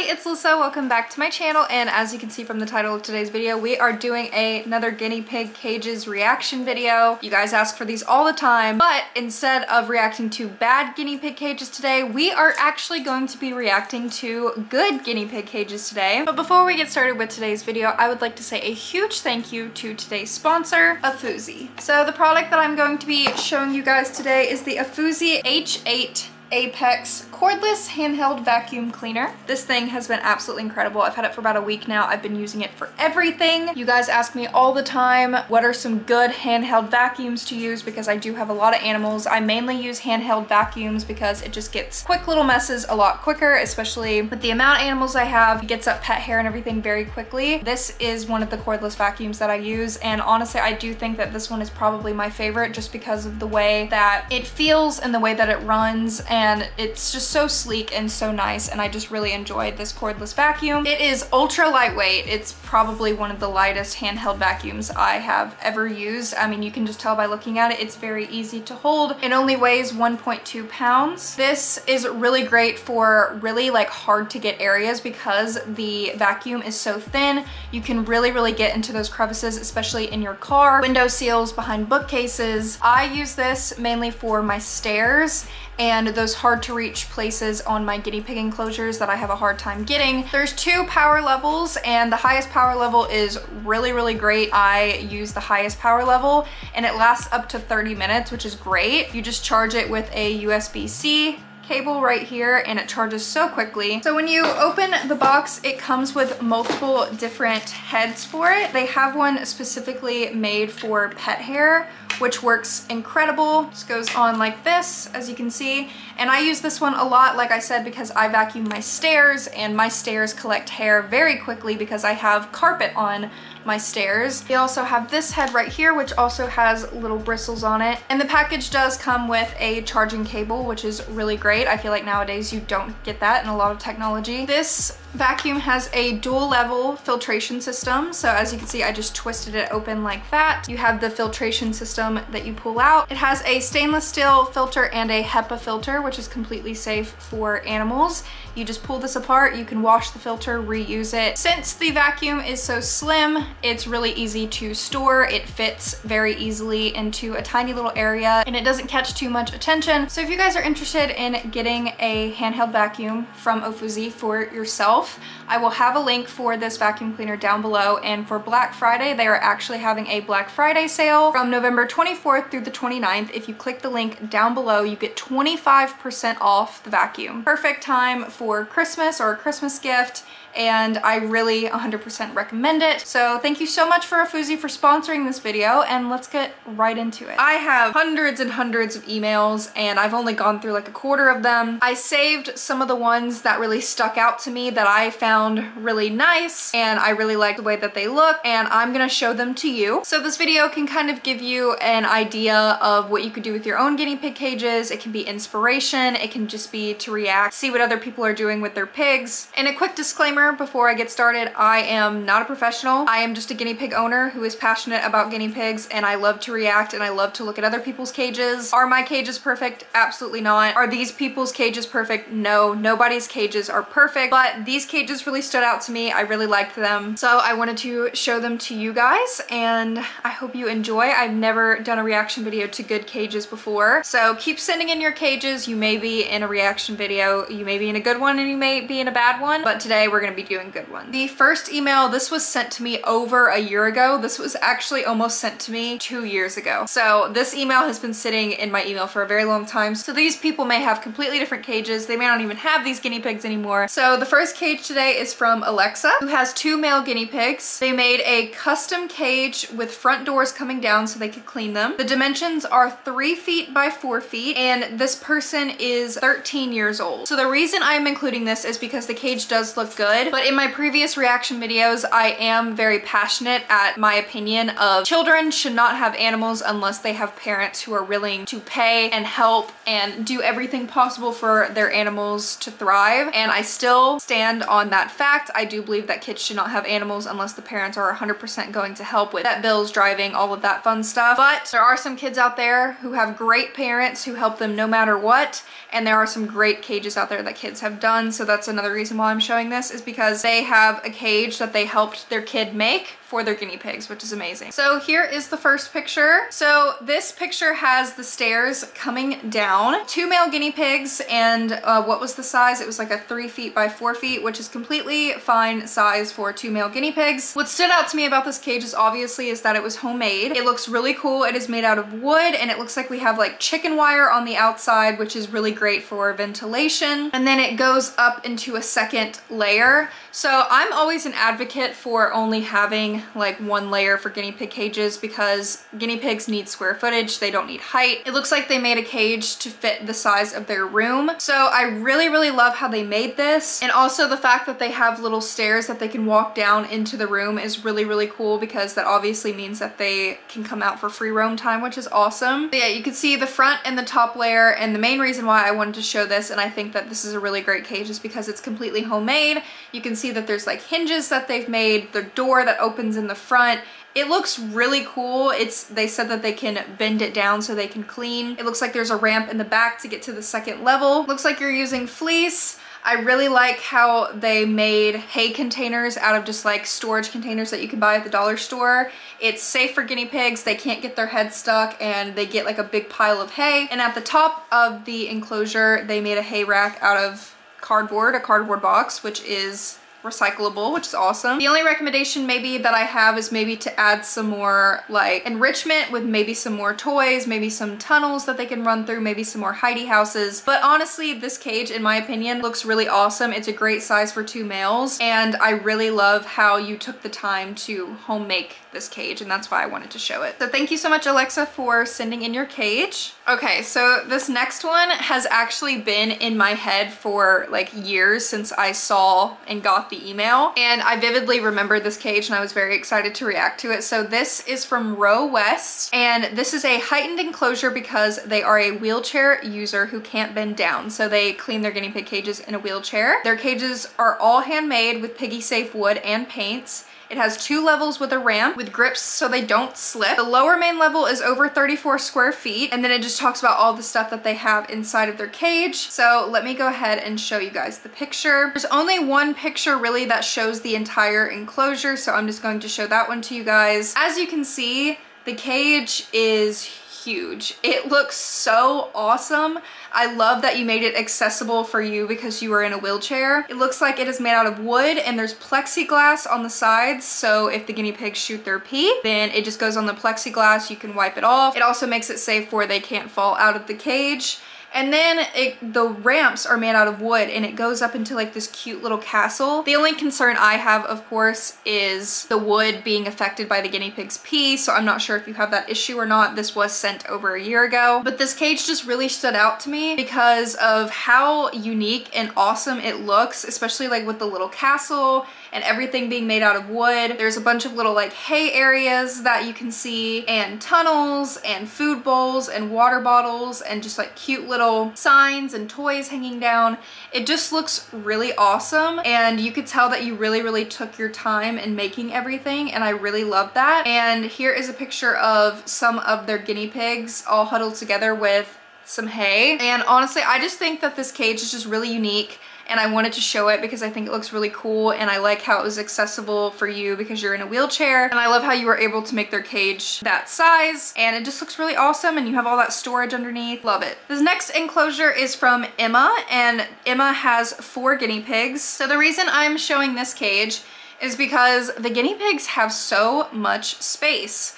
it's Alyssa. Welcome back to my channel, and as you can see from the title of today's video, we are doing another guinea pig cages reaction video. You guys ask for these all the time, but instead of reacting to bad guinea pig cages today, we are actually going to be reacting to good guinea pig cages today. But before we get started with today's video, I would like to say a huge thank you to today's sponsor, Afuzi. So the product that I'm going to be showing you guys today is the Afuzi H8 Apex cordless handheld vacuum cleaner. This thing has been absolutely incredible. I've had it for about a week now. I've been using it for everything. You guys ask me all the time, what are some good handheld vacuums to use, because I do have a lot of animals. I mainly use handheld vacuums because it just gets quick little messes a lot quicker, especially with the amount of animals I have. It gets up pet hair and everything very quickly. This is one of the cordless vacuums that I use, and honestly, I do think that this one is probably my favorite just because of the way that it feels and the way that it runs, and it's just so sleek and so nice, and I just really enjoyed this cordless vacuum. It is ultra lightweight. It's probably one of the lightest handheld vacuums I have ever used. I mean, you can just tell by looking at it, it's very easy to hold. It only weighs 1.2 pounds. This is really great for really like hard to get areas because the vacuum is so thin. You can really get into those crevices, especially in your car, window seals, behind bookcases. I use this mainly for my stairs and those hard to reach places on my guinea pig enclosures that I have a hard time getting. There's two power levels, and the highest power level is really great. I use the highest power level and it lasts up to 30 minutes, which is great. You just charge it with a USB-C cable right here and it charges so quickly. So when you open the box, it comes with multiple different heads for it. They have one specifically made for pet hair, which works incredible. This goes on like this, as you can see. And I use this one a lot, like I said, because I vacuum my stairs, and my stairs collect hair very quickly because I have carpet on my stairs. They also have this head right here, which also has little bristles on it. And the package does come with a charging cable, which is really great. I feel like nowadays you don't get that in a lot of technology. This vacuum has a dual level filtration system. So as you can see, I just twisted it open like that. You have the filtration system that you pull out. It has a stainless steel filter and a HEPA filter, which is completely safe for animals. You just pull this apart, you can wash the filter, reuse it. Since the vacuum is so slim, it's really easy to store. It fits very easily into a tiny little area and it doesn't catch too much attention. So if you guys are interested in getting a handheld vacuum from Afuzi for yourself, I will have a link for this vacuum cleaner down below. And for Black Friday, they are actually having a Black Friday sale from November 24th through the 29th. If you click the link down below, you get 25% off the vacuum. Perfect time for Christmas or a Christmas gift, and I really 100% recommend it. So thank you so much for Afuzi for sponsoring this video, and let's get right into it. I have hundreds and hundreds of emails, and I've only gone through like a quarter of them. I saved some of the ones that really stuck out to me that I found really nice, and I really like the way that they look, and I'm gonna show them to you. So this video can kind of give you an idea of what you could do with your own guinea pig cages. It can be inspiration, it can just be to react, see what other people are doing with their pigs. And a quick disclaimer before I get started, I am not a professional. I am just a guinea pig owner who is passionate about guinea pigs, and I love to react and I love to look at other people's cages. Are my cages perfect? Absolutely not. Are these people's cages perfect? No, nobody's cages are perfect, but these cages really stood out to me. I really liked them, so I wanted to show them to you guys, and I hope you enjoy. I've never done a reaction video to good cages before, so keep sending in your cages. You may be in a reaction video, you may be in a good one, and you may be in a bad one, but today we're gonna be doing good ones. The first email, this was sent to me over a year ago. This was actually almost sent to me 2 years ago. So this email has been sitting in my email for a very long time. So these people may have completely different cages. They may not even have these guinea pigs anymore. So the first cage today is from Alexa, who has 2 male guinea pigs. They made a custom cage with front doors coming down so they could clean them. The dimensions are 3 feet by 4 feet, and this person is 13 years old. So the reason I'm including this is because the cage does look good, but in my previous reaction videos, I am very passionate at my opinion of children should not have animals unless they have parents who are willing to pay and help and do everything possible for their animals to thrive, and I still stand on that fact. I do believe that kids should not have animals unless the parents are 100% going to help with vet bills, driving, all of that fun stuff. But there are some kids out there who have great parents who help them no matter what, and there are some great cages out there that kids have done. So that's another reason why I'm showing this, is because they have a cage that they helped their kid make for their guinea pigs, which is amazing. So here is the first picture. So this picture has the stairs coming down. 2 male guinea pigs, and what was the size? It was like a 3 feet by 4 feet, which is completely fine size for 2 male guinea pigs. What stood out to me about this cage is obviously is that it was homemade. It looks really cool. It is made out of wood, and it looks like we have like chicken wire on the outside, which is really great for ventilation. And then it goes up into a second layer. So I'm always an advocate for only having like 1 layer for guinea pig cages, because guinea pigs need square footage, they don't need height. It looks like they made a cage to fit the size of their room. So I really love how they made this, and also the fact that they have little stairs that they can walk down into the room is really cool, because that obviously means that they can come out for free roam time, which is awesome. But yeah, you can see the front and the top layer, and the main reason why I wanted to show this, and I think that this is a really great cage, is because it's completely homemade. You can see that there's like hinges that they've made, the door that opens in the front. It looks really cool. They said that they can bend it down so they can clean. It looks like there's a ramp in the back to get to the second level. Looks like you're using fleece. I really like how they made hay containers out of just like storage containers that you can buy at the dollar store. It's safe for guinea pigs. They can't get their head stuck, and they get like a big pile of hay. And at the top of the enclosure, they made a hay rack out of cardboard, a cardboard box, which is recyclable, which is awesome. The only recommendation maybe that I have is maybe to add some more like enrichment with maybe some more toys, maybe some tunnels that they can run through, maybe some more hidey houses. But honestly, this cage, in my opinion, looks really awesome. It's a great size for 2 males, and I really love how you took the time to home make this cage, and that's why I wanted to show it. So thank you so much, Alexa, for sending in your cage. Okay, so this next one has actually been in my head for like years, since I saw and got the email, and I vividly remember this cage, and I was very excited to react to it. So this is from Row West, and this is a heightened enclosure because they are a wheelchair user who can't bend down, so they clean their guinea pig cages in a wheelchair. Their cages are all handmade with piggy safe wood and paints. It has 2 levels with a ramp with grips so they don't slip. The lower main level is over 34 square feet, and then it just talks about all the stuff that they have inside of their cage. So let me go ahead and show you guys the picture. There's only one picture really that shows the entire enclosure, so I'm just going to show that one to you guys. As you can see, the cage is huge. It looks so awesome. I love that you made it accessible for you because you are in a wheelchair. It looks like it is made out of wood, and there's plexiglass on the sides, so if the guinea pigs shoot their pee, then it just goes on the plexiglass. You can wipe it off. It also makes it safe where they can't fall out of the cage. And then the ramps are made out of wood, and it goes up into like this cute little castle. The only concern I have, of course, is the wood being affected by the guinea pig's pee, so I'm not sure if you have that issue or not. This was sent over a year ago, but this cage just really stood out to me because of how unique and awesome it looks, especially like with the little castle and everything being made out of wood. There's a bunch of little like hay areas that you can see, and tunnels and food bowls and water bottles, and just like cute little signs and toys hanging down. It just looks really awesome, and you could tell that you really took your time in making everything, and I really love that. And here is a picture of some of their guinea pigs all huddled together with some hay. And honestly, I just think that this cage is just really unique, and I wanted to show it because I think it looks really cool, and I like how it was accessible for you because you're in a wheelchair, and I love how you were able to make their cage that size, and it just looks really awesome, and you have all that storage underneath. Love it. This next enclosure is from Emma, and Emma has 4 guinea pigs. So the reason I'm showing this cage is because the guinea pigs have so much space.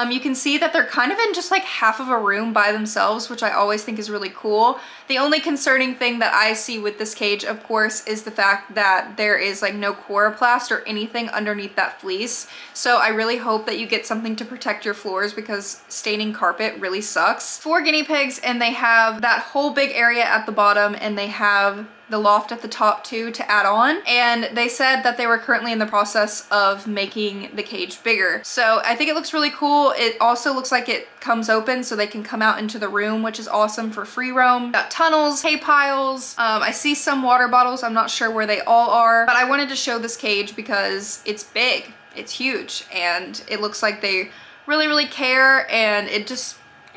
You can see that they're kind of in just like half of a room by themselves, which I always think is really cool. The only concerning thing that I see with this cage, of course, is the fact that there is like no coroplast or anything underneath that fleece. So I really hope that you get something to protect your floors because staining carpet really sucks. 4 guinea pigs, and they have that whole big area at the bottom, and they have the loft at the top too to add on, and they said that they were currently in the process of making the cage bigger. So I think it looks really cool. It also looks like it comes open so they can come out into the room, which is awesome for free roam. Got tunnels, hay piles. I see some water bottles. I'm not sure where they all are, but I wanted to show this cage because it's big, it's huge, and it looks like they really care, and it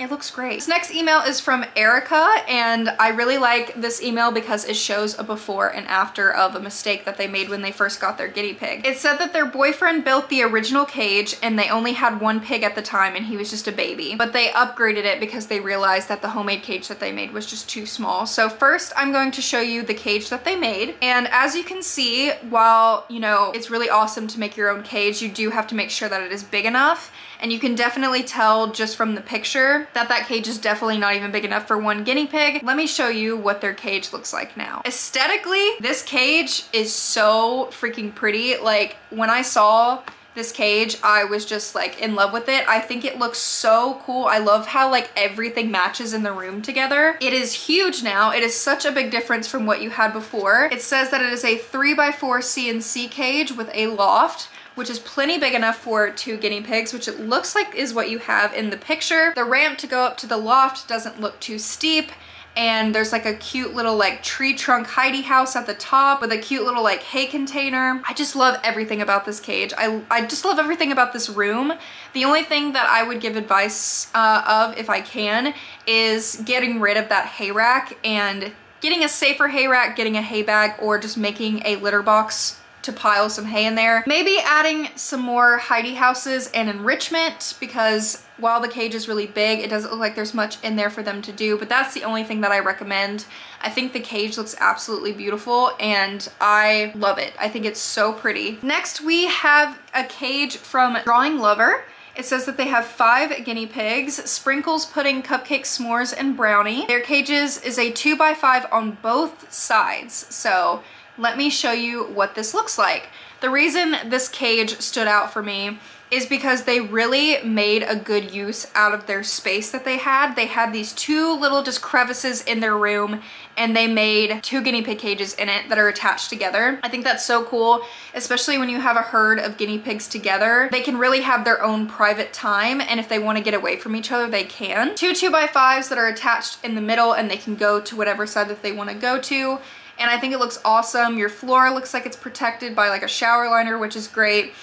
looks great. This next email is from Erica, and I really like this email because it shows a before and after of a mistake that they made when they first got their guinea pig. It said that their boyfriend built the original cage and they only had one pig at the time and he was just a baby, but they upgraded it because they realized that the homemade cage that they made was just too small. So first I'm going to show you the cage that they made, and as you can see, while you know it's really awesome to make your own cage, you do have to make sure that it is big enough. And you can definitely tell just from the picture that that cage is definitely not even big enough for one guinea pig. Let me show you what their cage looks like now. Aesthetically, this cage is so freaking pretty. Like, when I saw this cage, I was just like in love with it. I think it looks so cool. I love how like everything matches in the room together. It is huge now. It is such a big difference from what you had before. It says that it is a 3x4 CNC cage with a loft, which is plenty big enough for 2 guinea pigs, which it looks like is what you have in the picture. The ramp to go up to the loft doesn't look too steep, and there's like a cute little like tree trunk hidey house at the top with a cute little like hay container. I just love everything about this cage. I just love everything about this room. The only thing that I would give advice of, if I can, is getting rid of that hay rack and getting a safer hay rack, getting a hay bag, or just making a litter box to pile some hay in there. Maybe adding some more hidey houses and enrichment, because while the cage is really big, it doesn't look like there's much in there for them to do, but that's the only thing that I recommend. I think the cage looks absolutely beautiful and I love it. I think it's so pretty. Next, we have a cage from Drawing Lover. It says that they have 5 guinea pigs, sprinkles, pudding, cupcake, s'mores, and brownie. Their cages is a 2x5 on both sides. So let me show you what this looks like. The reason this cage stood out for me is because they really made a good use out of their space that they had. They had these 2 little just crevices in their room, and they made 2 guinea pig cages in it that are attached together. I think that's so cool, especially when you have a herd of guinea pigs together. They can really have their own private time, and if they want to get away from each other, they can. 2 2x5s that are attached in the middle, and they can go to whatever side that they want to go to. And I think it looks awesome. Your floor looks like it's protected by like a shower liner, which is great.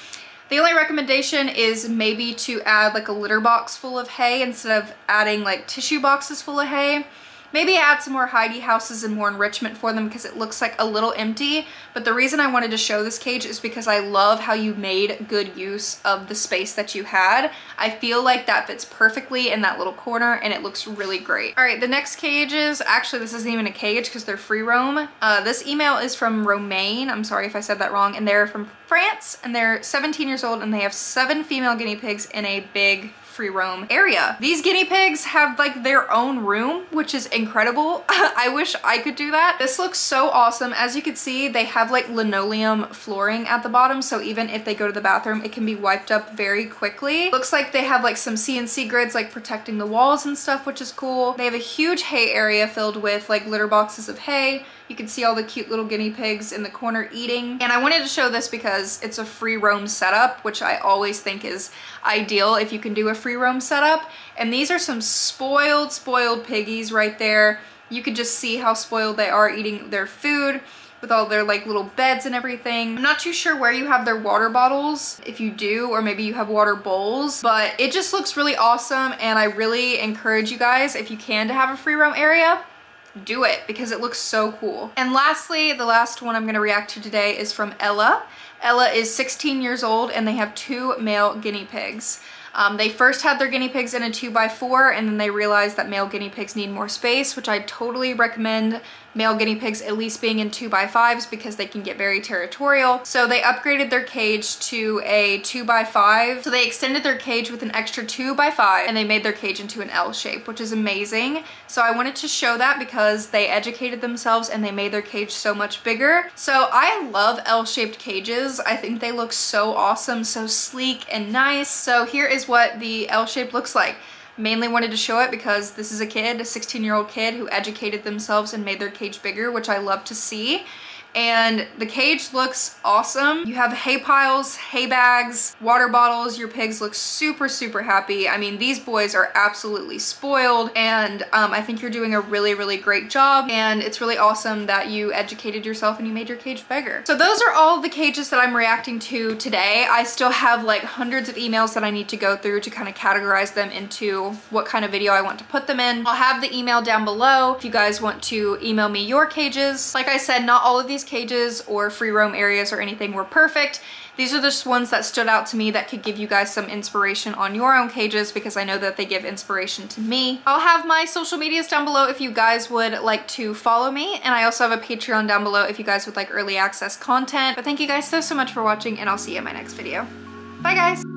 The only recommendation is maybe to add like a litter box full of hay instead of adding like tissue boxes full of hay. Maybe add some more hidey houses and more enrichment for them because it looks like a little empty. But the reason I wanted to show this cage is because I love how you made good use of the space that you had. I feel like that fits perfectly in that little corner and it looks really great. All right, the next cages, actually this isn't even a cage because they're free roam. This email is from Romaine, I'm sorry if I said that wrong, and they're from France and they're 17 years old and they have 7 female guinea pigs in a big free roam area. These guinea pigs have like their own room, which is incredible. I wish I could do that. This looks so awesome. As you can see, they have like linoleum flooring at the bottom, so even if they go to the bathroom, it can be wiped up very quickly. Looks like they have like some CNC grids like protecting the walls and stuff, which is cool. They have a huge hay area filled with like litter boxes of hay. You can see all the cute little guinea pigs in the corner eating. And I wanted to show this because it's a free roam setup, which I always think is ideal if you can do a free roam setup. And these are some spoiled piggies right there. You can just see how spoiled they are eating their food with all their like little beds and everything. I'm not too sure where you have their water bottles, if you do, or maybe you have water bowls, but it just looks really awesome. And I really encourage you guys, if you can, to have a free roam area, do it because it looks so cool. And lastly, the last one I'm going to react to today is from Ella. Ella is 16 years old and they have 2 male guinea pigs. They first had their guinea pigs in a 2x4 and then they realized that male guinea pigs need more space, which I totally recommend male guinea pigs at least being in 2x5s because they can get very territorial. So they upgraded their cage to a 2x5. So they extended their cage with an extra 2x5 and they made their cage into an L shape, which is amazing. So I wanted to show that because they educated themselves and they made their cage so much bigger. So I love L-shaped cages. I think they look so awesome, so sleek and nice. So here is what the L shape looks like. mainly wanted to show it because this is a kid, a 16-year-old kid who educated themselves and made their cage bigger, which I love to see. And the cage looks awesome. You have hay piles, hay bags, water bottles. Your pigs look super, super happy. I mean, these boys are absolutely spoiled, and I think you're doing a really, really great job, and it's really awesome that you educated yourself and you made your cage bigger. So those are all the cages that I'm reacting to today. I still have like hundreds of emails that I need to go through to kind of categorize them into what kind of video I want to put them in. I'll have the email down below if you guys want to email me your cages. Like I said, not all of these cages or free roam areas or anything were perfect. These are just ones that stood out to me that could give you guys some inspiration on your own cages, because I know that they give inspiration to me. I'll have my social medias down below if you guys would like to follow me, and I also have a Patreon down below if you guys would like early access content. But thank you guys so much for watching, and I'll see you in my next video. Bye guys!